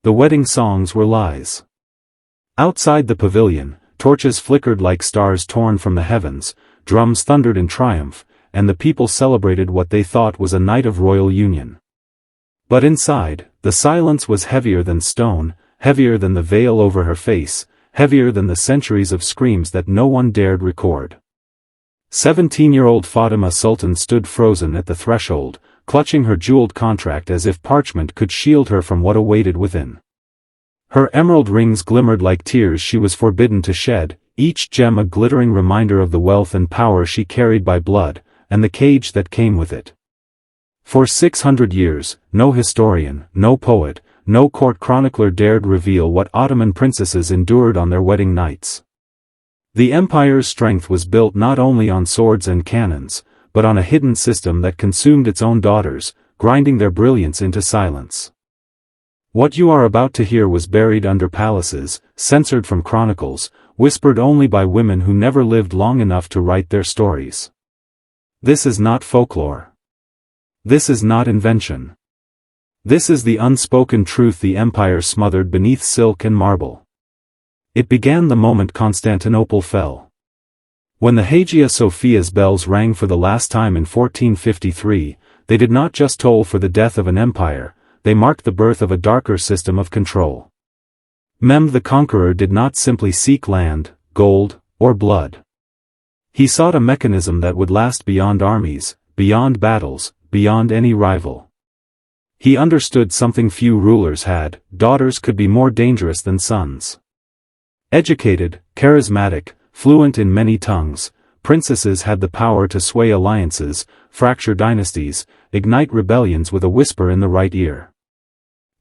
The wedding songs were lies. Outside the pavilion, torches flickered like stars torn from the heavens, drums thundered in triumph, and the people celebrated what they thought was a night of royal union. But inside, the silence was heavier than stone, heavier than the veil over her face, heavier than the centuries of screams that no one dared record. 17-year-old Fatima Sultan stood frozen at the threshold, clutching her jeweled contract as if parchment could shield her from what awaited within. Her emerald rings glimmered like tears she was forbidden to shed, each gem a glittering reminder of the wealth and power she carried by blood, and the cage that came with it. For 600 years, no historian, no poet, no court chronicler dared reveal what Ottoman princesses endured on their wedding nights. The empire's strength was built not only on swords and cannons, but on a hidden system that consumed its own daughters, grinding their brilliance into silence. What you are about to hear was buried under palaces, censored from chronicles, whispered only by women who never lived long enough to write their stories. This is not folklore. This is not invention. This is the unspoken truth the empire smothered beneath silk and marble. It began the moment Constantinople fell. When the Hagia Sophia's bells rang for the last time in 1453, they did not just toll for the death of an empire, they marked the birth of a darker system of control. Mehmed the Conqueror did not simply seek land, gold, or blood. He sought a mechanism that would last beyond armies, beyond battles, beyond any rival. He understood something few rulers had: daughters could be more dangerous than sons. Educated, charismatic, fluent in many tongues, princesses had the power to sway alliances, fracture dynasties, ignite rebellions with a whisper in the right ear.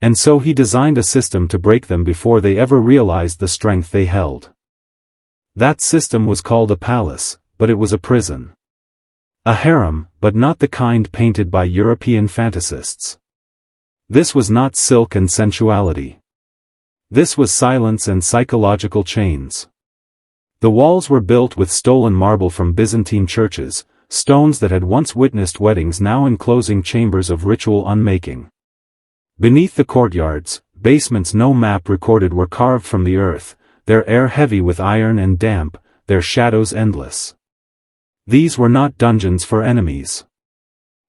And so he designed a system to break them before they ever realized the strength they held. That system was called a palace, but it was a prison. A harem, but not the kind painted by European fantasists. This was not silk and sensuality. This was silence and psychological chains. The walls were built with stolen marble from Byzantine churches, stones that had once witnessed weddings now enclosing chambers of ritual unmaking. Beneath the courtyards, basements no map recorded were carved from the earth, their air heavy with iron and damp, their shadows endless. These were not dungeons for enemies.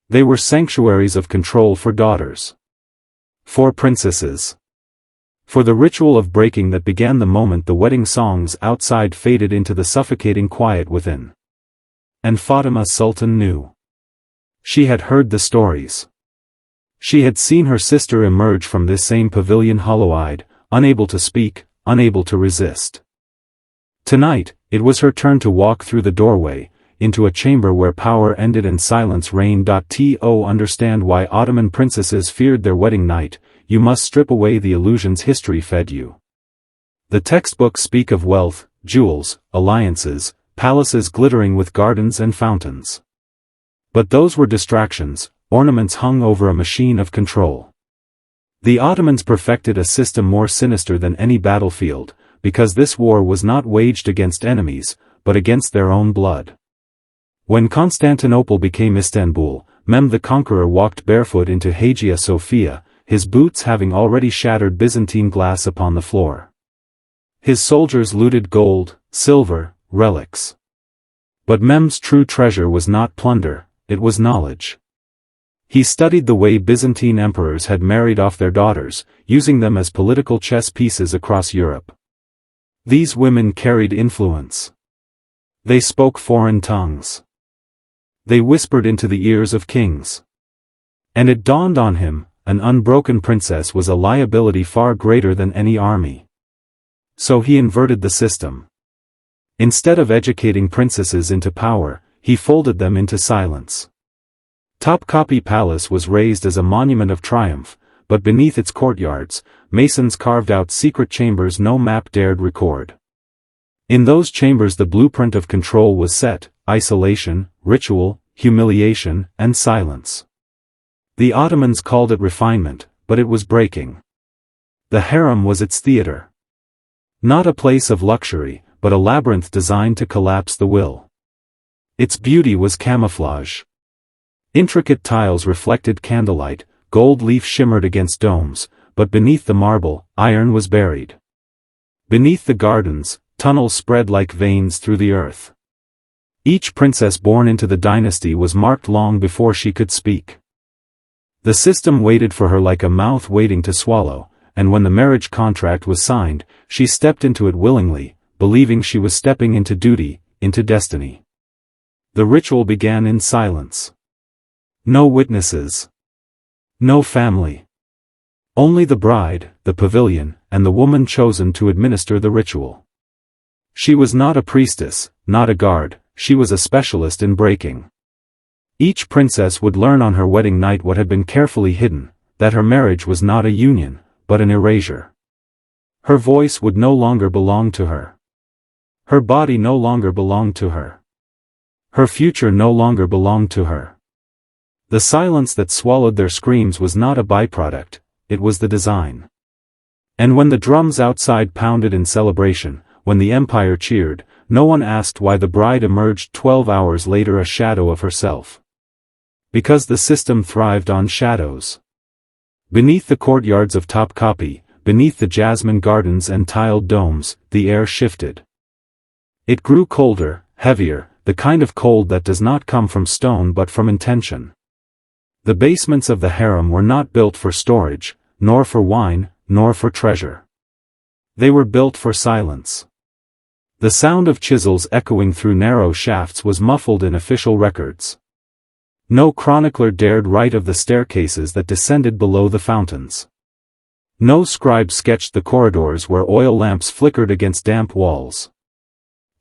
They were sanctuaries of control for daughters. For princesses. For the ritual of breaking that began the moment the wedding songs outside faded into the suffocating quiet within. And Fatima Sultan knew. She had heard the stories. She had seen her sister emerge from this same pavilion hollow-eyed, unable to speak, unable to resist. Tonight, it was her turn to walk through the doorway, into a chamber where power ended and silence reigned. To understand why Ottoman princesses feared their wedding night, you must strip away the illusions history fed you. The textbooks speak of wealth, jewels, alliances, palaces glittering with gardens and fountains. But those were distractions, ornaments hung over a machine of control. The Ottomans perfected a system more sinister than any battlefield, because this war was not waged against enemies, but against their own blood. When Constantinople became Istanbul, Mehmed the Conqueror walked barefoot into Hagia Sophia, his boots having already shattered Byzantine glass upon the floor. His soldiers looted gold, silver, relics. But Mehmed's true treasure was not plunder, it was knowledge. He studied the way Byzantine emperors had married off their daughters, using them as political chess pieces across Europe. These women carried influence. They spoke foreign tongues. They whispered into the ears of kings. And it dawned on him, an unbroken princess was a liability far greater than any army. So he inverted the system. Instead of educating princesses into power, he folded them into silence. Topkapi Palace was raised as a monument of triumph, but beneath its courtyards, masons carved out secret chambers no map dared record. In those chambers the blueprint of control was set: isolation, ritual, humiliation, and silence. The Ottomans called it refinement, but it was breaking. The harem was its theater. Not a place of luxury, but a labyrinth designed to collapse the will. Its beauty was camouflage. Intricate tiles reflected candlelight, gold leaf shimmered against domes, but beneath the marble, iron was buried. Beneath the gardens, tunnels spread like veins through the earth. Each princess born into the dynasty was marked long before she could speak. The system waited for her like a mouth waiting to swallow, and when the marriage contract was signed, she stepped into it willingly, believing she was stepping into duty, into destiny. The ritual began in silence. No witnesses. No family. Only the bride, the pavilion, and the woman chosen to administer the ritual. She was not a priestess, not a guard, she was a specialist in breaking. Each princess would learn on her wedding night what had been carefully hidden, that her marriage was not a union, but an erasure. Her voice would no longer belong to her. Her body no longer belonged to her. Her future no longer belonged to her. The silence that swallowed their screams was not a byproduct, it was the design. And when the drums outside pounded in celebration, when the empire cheered, no one asked why the bride emerged 12 hours later a shadow of herself. Because the system thrived on shadows. Beneath the courtyards of Topkapi, beneath the jasmine gardens and tiled domes, the air shifted. It grew colder, heavier, the kind of cold that does not come from stone but from intention. The basements of the harem were not built for storage, nor for wine, nor for treasure. They were built for silence. The sound of chisels echoing through narrow shafts was muffled in official records. No chronicler dared write of the staircases that descended below the fountains. No scribe sketched the corridors where oil lamps flickered against damp walls.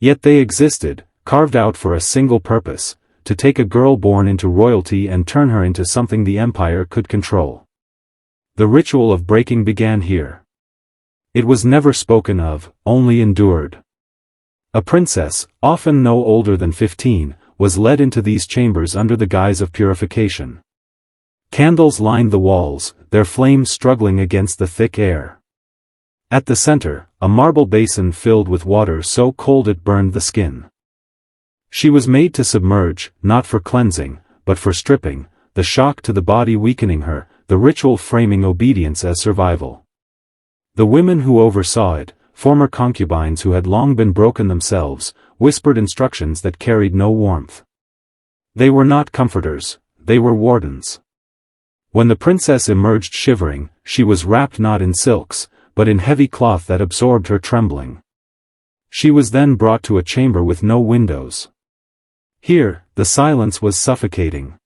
Yet they existed, carved out for a single purpose, to take a girl born into royalty and turn her into something the empire could control. The ritual of breaking began here. It was never spoken of, only endured. A princess, often no older than 15, was led into these chambers under the guise of purification. Candles lined the walls, their flames struggling against the thick air. At the center, a marble basin filled with water so cold it burned the skin. She was made to submerge, not for cleansing, but for stripping, the shock to the body weakening her, the ritual framing obedience as survival. The women who oversaw it, former concubines who had long been broken themselves, whispered instructions that carried no warmth. They were not comforters, they were wardens. When the princess emerged shivering, she was wrapped not in silks, but in heavy cloth that absorbed her trembling. She was then brought to a chamber with no windows. Here, the silence was suffocating.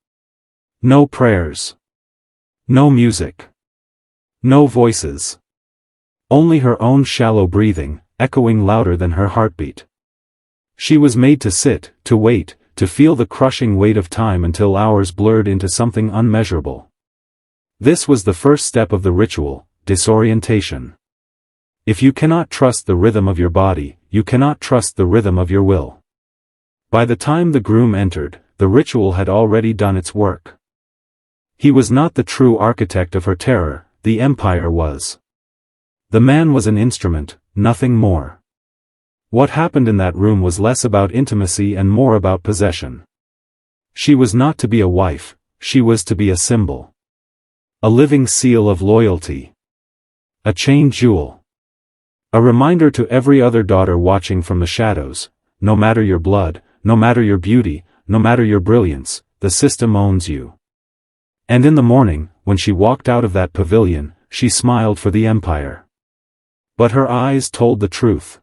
No prayers. No music. No voices. Only her own shallow breathing, echoing louder than her heartbeat. She was made to sit, to wait, to feel the crushing weight of time until hours blurred into something unmeasurable. This was the first step of the ritual, disorientation. If you cannot trust the rhythm of your body, you cannot trust the rhythm of your will. By the time the groom entered, the ritual had already done its work. He was not the true architect of her terror, the empire was. The man was an instrument, nothing more. What happened in that room was less about intimacy and more about possession. She was not to be a wife, she was to be a symbol. A living seal of loyalty. A chained jewel. A reminder to every other daughter watching from the shadows, no matter your blood, no matter your beauty, no matter your brilliance, the system owns you. And in the morning, when she walked out of that pavilion, she smiled for the empire. But her eyes told the truth.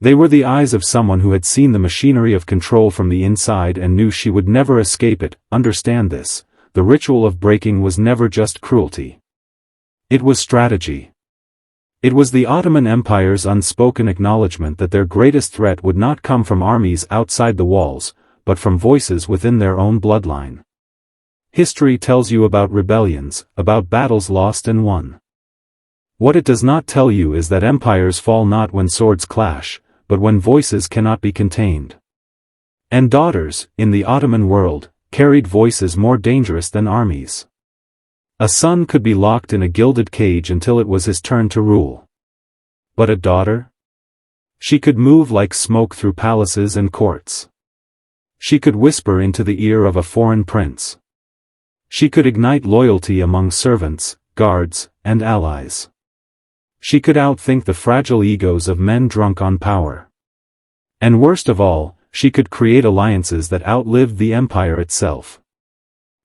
They were the eyes of someone who had seen the machinery of control from the inside and knew she would never escape it. Understand this, the ritual of breaking was never just cruelty. It was strategy. It was the Ottoman Empire's unspoken acknowledgement that their greatest threat would not come from armies outside the walls, but from voices within their own bloodline. History tells you about rebellions, about battles lost and won. What it does not tell you is that empires fall not when swords clash, but when voices cannot be contained. And daughters, in the Ottoman world, carried voices more dangerous than armies. A son could be locked in a gilded cage until it was his turn to rule. But a daughter? She could move like smoke through palaces and courts. She could whisper into the ear of a foreign prince. She could ignite loyalty among servants, guards, and allies. She could outthink the fragile egos of men drunk on power. And worst of all, she could create alliances that outlived the empire itself.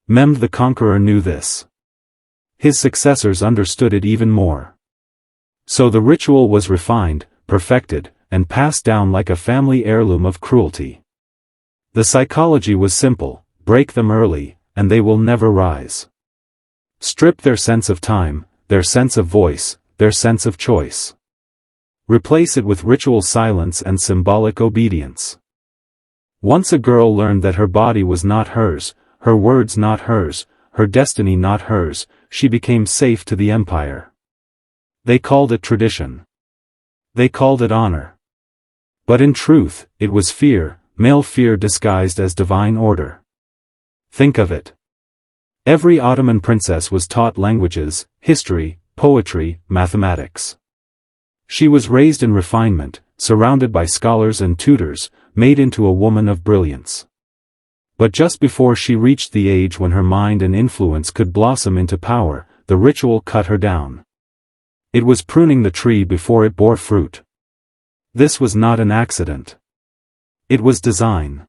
Mehmed the Conqueror knew this. His successors understood it even more. So the ritual was refined, perfected, and passed down like a family heirloom of cruelty. The psychology was simple: break them early, and they will never rise. Strip their sense of time, their sense of voice, their sense of choice. Replace it with ritual silence and symbolic obedience. Once a girl learned that her body was not hers, her words not hers, her destiny not hers, she became safe to the empire. They called it tradition. They called it honor. But in truth, it was fear, male fear disguised as divine order. Think of it. Every Ottoman princess was taught languages, history, poetry, mathematics. She was raised in refinement, surrounded by scholars and tutors, made into a woman of brilliance. But just before she reached the age when her mind and influence could blossom into power, the ritual cut her down. It was pruning the tree before it bore fruit. This was not an accident. It was design.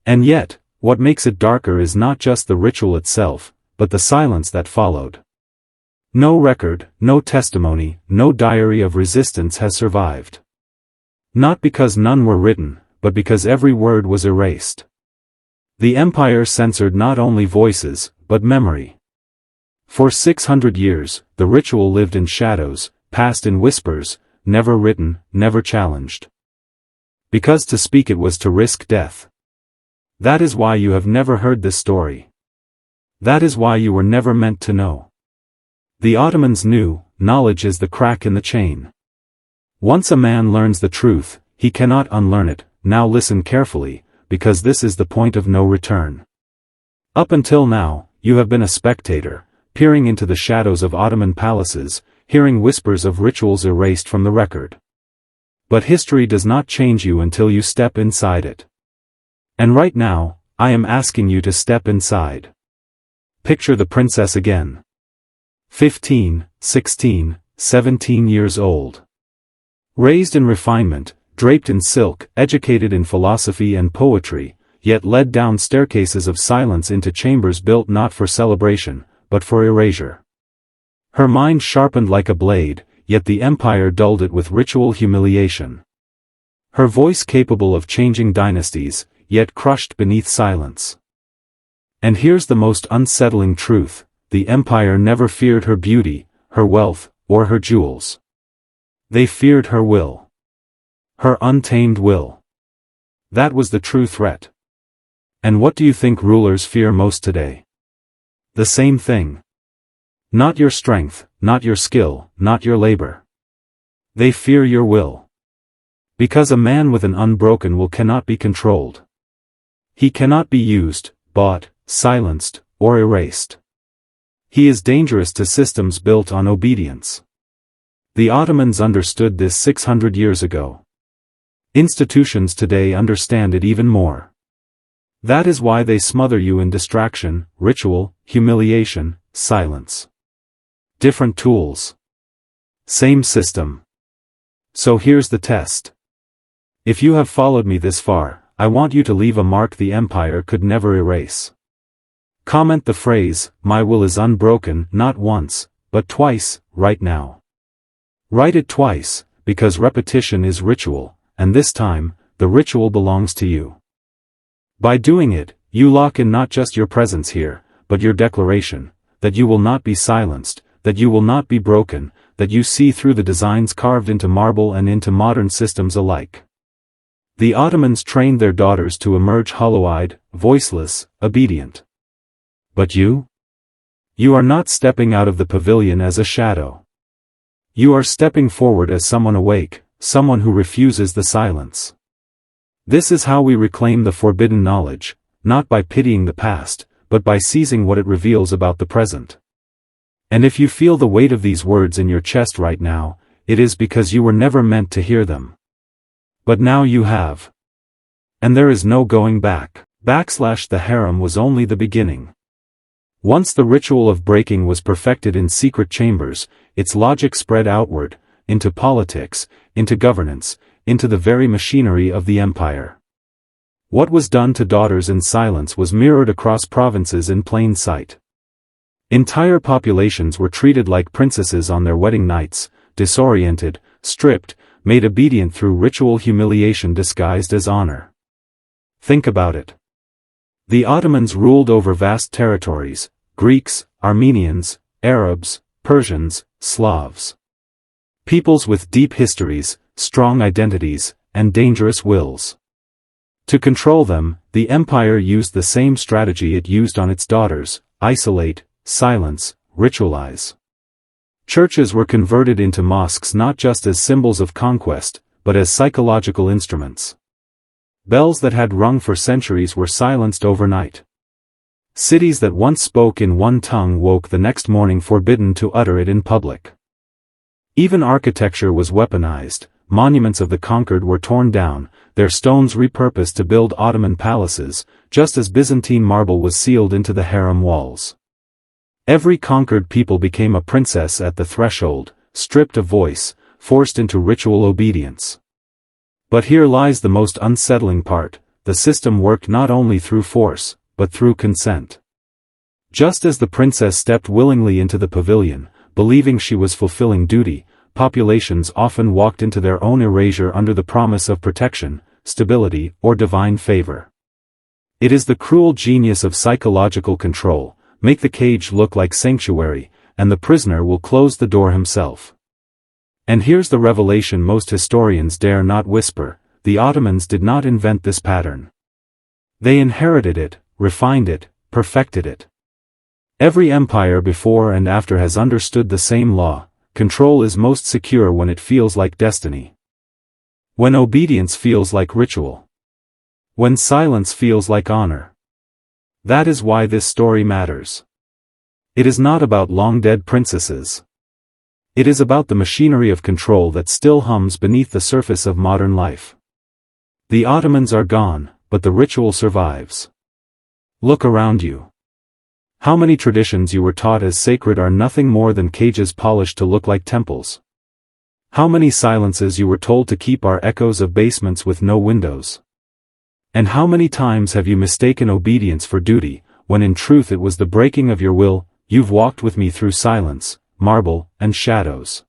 And yet, what makes it darker is not just the ritual itself, but the silence that followed. No record, no testimony, no diary of resistance has survived. Not because none were written, but because every word was erased. The empire censored not only voices, but memory. For 600 years, the ritual lived in shadows, passed in whispers, never written, never challenged. Because to speak it was to risk death. That is why you have never heard this story. That is why you were never meant to know. The Ottomans knew, knowledge is the crack in the chain. Once a man learns the truth, he cannot unlearn it. Now listen carefully, because this is the point of no return. Up until now, you have been a spectator, peering into the shadows of Ottoman palaces, hearing whispers of rituals erased from the record. But history does not change you until you step inside it. And right now, I am asking you to step inside. Picture the princess again. 15, 16, 17 years old. Raised in refinement, draped in silk, educated in philosophy and poetry, yet led down staircases of silence into chambers built not for celebration, but for erasure. Her mind sharpened like a blade, yet the empire dulled it with ritual humiliation. Her voice capable of changing dynasties, yet crushed beneath silence. And here's the most unsettling truth: the empire never feared her beauty, her wealth, or her jewels. They feared her will. Her untamed will. That was the true threat. And what do you think rulers fear most today? The same thing. Not your strength, not your skill, not your labor. They fear your will. Because a man with an unbroken will cannot be controlled. He cannot be used, bought, silenced, or erased. He is dangerous to systems built on obedience. The Ottomans understood this 600 years ago. Institutions today understand it even more. That is why they smother you in distraction, ritual, humiliation, silence. Different tools. Same system. So here's the test. If you have followed me this far, I want you to leave a mark the empire could never erase. Comment the phrase, "My will is unbroken," not once, but twice, right now. Write it twice, because repetition is ritual, and this time, the ritual belongs to you. By doing it, you lock in not just your presence here, but your declaration, that you will not be silenced, that you will not be broken, that you see through the designs carved into marble and into modern systems alike. The Ottomans trained their daughters to emerge hollow-eyed, voiceless, obedient. But you? You are not stepping out of the pavilion as a shadow. You are stepping forward as someone awake, someone who refuses the silence. This is how we reclaim the forbidden knowledge, not by pitying the past, but by seizing what it reveals about the present. And if you feel the weight of these words in your chest right now, it is because you were never meant to hear them. But now you have. And there is no going back. / The harem was only the beginning. Once the ritual of breaking was perfected in secret chambers, its logic spread outward, into politics, into governance, into the very machinery of the empire. What was done to daughters in silence was mirrored across provinces in plain sight. Entire populations were treated like princesses on their wedding nights, disoriented, stripped, made obedient through ritual humiliation disguised as honor. Think about it. The Ottomans ruled over vast territories: Greeks, Armenians, Arabs, Persians, Slavs. Peoples with deep histories, strong identities, and dangerous wills. To control them, the empire used the same strategy it used on its daughters: isolate, silence, ritualize. Churches were converted into mosques not just as symbols of conquest, but as psychological instruments. Bells that had rung for centuries were silenced overnight. Cities that once spoke in one tongue woke the next morning forbidden to utter it in public. Even architecture was weaponized. Monuments of the conquered were torn down, their stones repurposed to build Ottoman palaces, just as Byzantine marble was sealed into the harem walls. Every conquered people became a princess at the threshold, stripped of voice, forced into ritual obedience. But here lies the most unsettling part: the system worked not only through force, but through consent. Just as the princess stepped willingly into the pavilion, believing she was fulfilling duty, populations often walked into their own erasure under the promise of protection, stability, or divine favor. It is the cruel genius of psychological control: make the cage look like sanctuary, and the prisoner will close the door himself. And here's the revelation most historians dare not whisper: the Ottomans did not invent this pattern. They inherited it, refined it, perfected it. Every empire before and after has understood the same law: control is most secure when it feels like destiny. When obedience feels like ritual. When silence feels like honor. That is why this story matters. It is not about long-dead princesses. It is about the machinery of control that still hums beneath the surface of modern life. The Ottomans are gone, but the ritual survives. Look around you. How many traditions you were taught as sacred are nothing more than cages polished to look like temples? How many silences you were told to keep are echoes of basements with no windows? And how many times have you mistaken obedience for duty, when in truth it was the breaking of your will? You've walked with me through silence, marble, and shadows.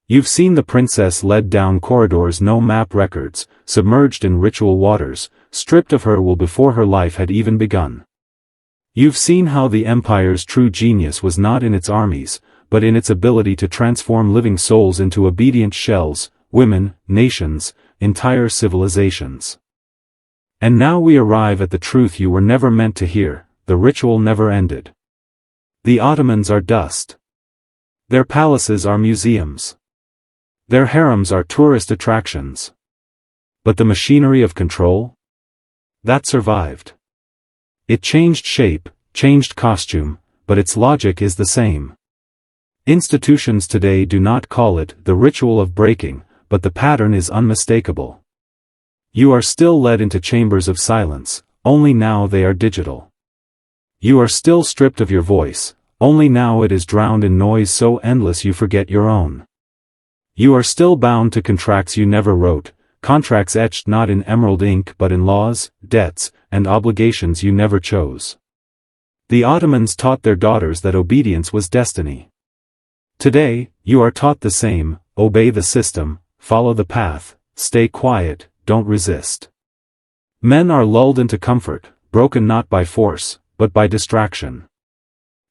You've seen the princess led down corridors no map records, submerged in ritual waters, stripped of her will before her life had even begun. You've seen how the empire's true genius was not in its armies, but in its ability to transform living souls into obedient shells, women, nations, entire civilizations. And now we arrive at the truth you were never meant to hear: the ritual never ended. The Ottomans are dust. Their palaces are museums. Their harems are tourist attractions. But the machinery of control? That survived. It changed shape, changed costume, but its logic is the same. Institutions today do not call it the ritual of breaking, but the pattern is unmistakable. You are still led into chambers of silence, only now they are digital. You are still stripped of your voice, only now it is drowned in noise so endless you forget your own. You are still bound to contracts you never wrote, contracts etched not in emerald ink but in laws, debts, and obligations you never chose. The Ottomans taught their daughters that obedience was destiny. Today, you are taught the same: obey the system, follow the path, stay quiet, don't resist. Men are lulled into comfort, broken not by force, but by distraction.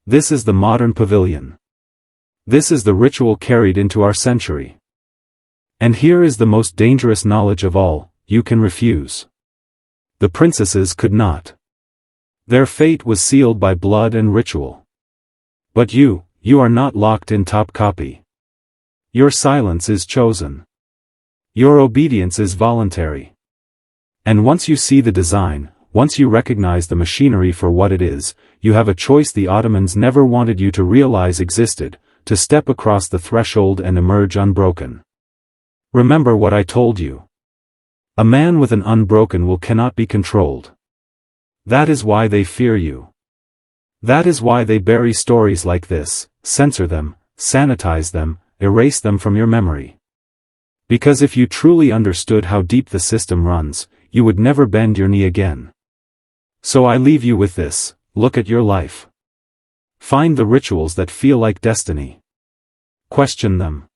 This is the modern pavilion. This is the ritual carried into our century. And here is the most dangerous knowledge of all: you can refuse. The princesses could not. Their fate was sealed by blood and ritual. But you are not locked in top copy. Your silence is chosen. Your obedience is voluntary. And once you see the design, once you recognize the machinery for what it is, you have a choice the Ottomans never wanted you to realize existed: to step across the threshold and emerge unbroken. Remember what I told you. A man with an unbroken will cannot be controlled. That is why they fear you. That is why they bury stories like this, censor them, sanitize them, erase them from your memory. Because if you truly understood how deep the system runs, you would never bend your knee again. So I leave you with this: look at your life. Find the rituals that feel like destiny. Question them.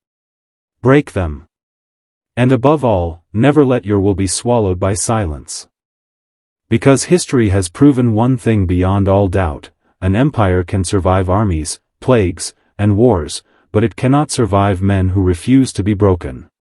Break them. And above all, never let your will be swallowed by silence. Because history has proven one thing beyond all doubt: an empire can survive armies, plagues, and wars, but it cannot survive men who refuse to be broken.